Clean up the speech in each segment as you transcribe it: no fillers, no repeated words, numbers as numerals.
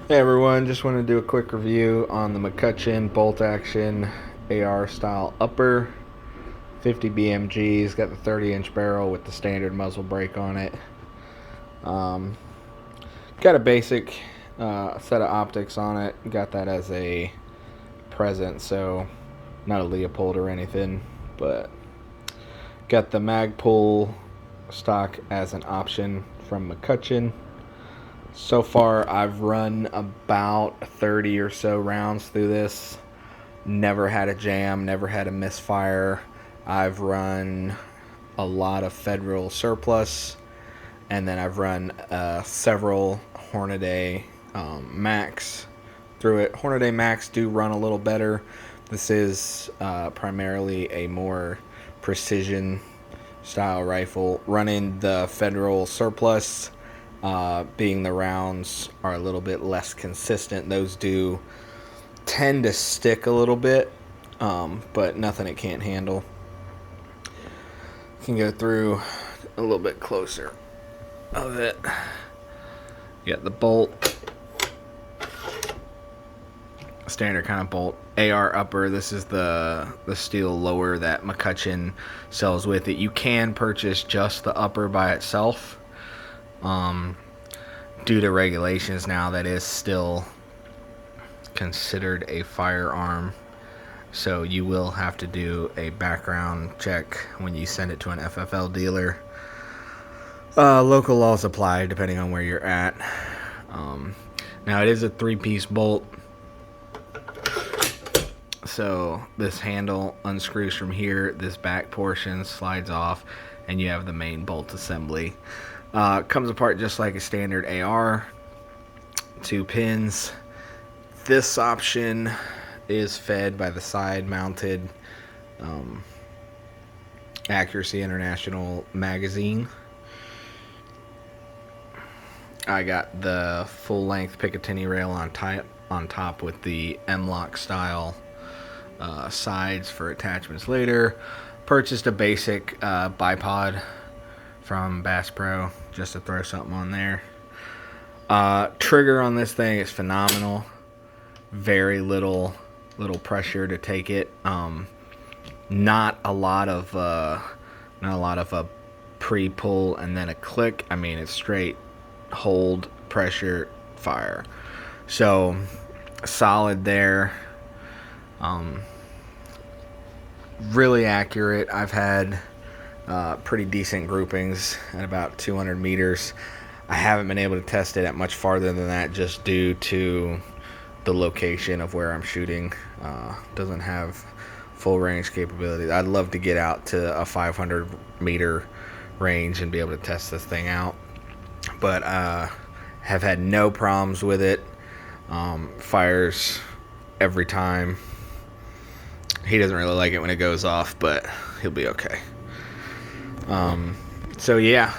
Hey everyone, just want to do a quick review on the Mccutchen bolt action AR style upper. 50 BMGs, got the 30-inch barrel with the standard muzzle brake on it. Um, got a basic set of optics on it. Got that as a present, so not a Leopold or anything, but got the mag pull stock as an option from Mccutchen. So far, I've run about 30 or so rounds through this. Never had a jam, never had a misfire. I've run a lot of federal surplus, and then I've run several Hornady Max through it. Hornady Max do run a little better. This is primarily a more precision style rifle. Running the federal surplus, being the rounds are a little bit less consistent. Those do tend to stick a little bit, but nothing it can't handle. Can go through a little bit closer of it. You got the bolt, standard kind of bolt. AR upper, this is the steel lower that Mccutchen sells with it. You can purchase just the upper by itself. Due to regulations now, that is still considered a firearm, so you will have to do a background check when you send it to an FFL dealer. Local laws apply depending on where you're at. Now it is a 3-piece bolt, so this handle unscrews from here, this back portion slides off, and you have the main bolt assembly. Comes apart just like a standard AR. 2 pins. This option is fed by the side mounted Accuracy International magazine. I got the full length Picatinny rail on top with the M-LOK style sides for attachments later. Purchased a basic bipod from Bass Pro just to throw something on there. Trigger on this thing is phenomenal. Very little pressure to take it. Not a lot of a pre-pull and then a click. I mean, it's straight hold, pressure, fire. So solid there. Really accurate. I've had pretty decent groupings at about 200 meters. I haven't been able to test it at much farther than that just due to the location of where I'm shooting. Doesn't have full range capability. I'd love to get out to a 500 meter range and be able to test this thing out, but have had no problems with it. Fires every time. He doesn't really like it when it goes off, but he'll be okay. So yeah,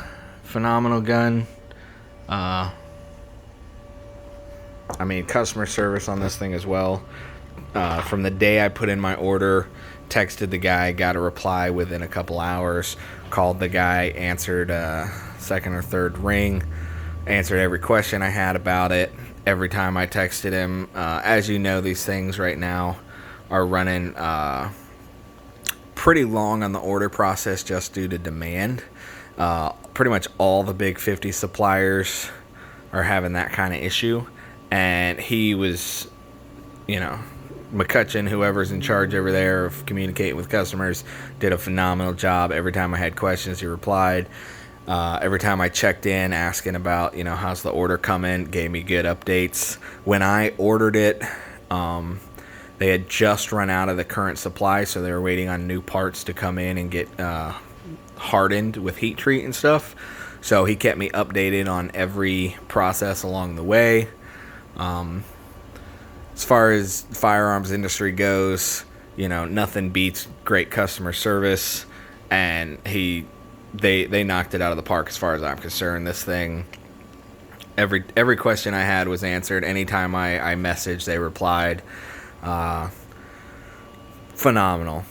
phenomenal gun. I mean, customer service on this thing as well. From the day I put in my order, texted the guy, got a reply within a couple hours, called the guy, answered second or third ring, answered every question I had about it every time I texted him. As you know, these things right now are running pretty long on the order process just due to demand. Pretty much all the big 50 suppliers are having that kind of issue, and he was, Mccutchen, whoever's in charge over there of communicating with customers, did a phenomenal job. Every time I had questions, he replied. Every time I checked in asking about, how's the order coming, gave me good updates. When I ordered it, they had just run out of the current supply, so they were waiting on new parts to come in and get hardened with heat treat and stuff. So he kept me updated on every process along the way. As far as firearms industry goes, nothing beats great customer service, and they knocked it out of the park as far as I'm concerned. This thing, every question I had was answered. Anytime I messaged, they replied. Phenomenal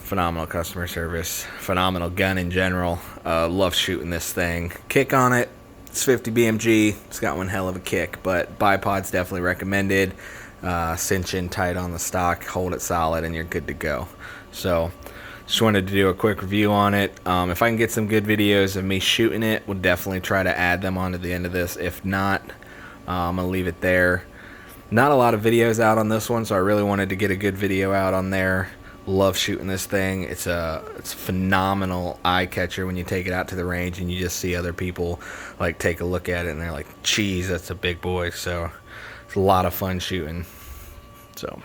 customer service. Phenomenal gun in general. Love shooting this thing. Kick on it, It's 50 BMG. It's got one hell of a kick, but bipod's definitely recommended. Cinch in tight on the stock, hold it solid, and you're good to go. So just wanted to do a quick review on it. If I can get some good videos of me shooting it, we'll definitely try to add them onto the end of this. If not, I'm gonna leave it there. Not a lot of videos out on this one, so I really wanted to get a good video out on there. Love shooting this thing. It's a phenomenal eye catcher when you take it out to the range and you just see other people like take a look at it and they're like, geez, that's a big boy. So it's a lot of fun shooting. So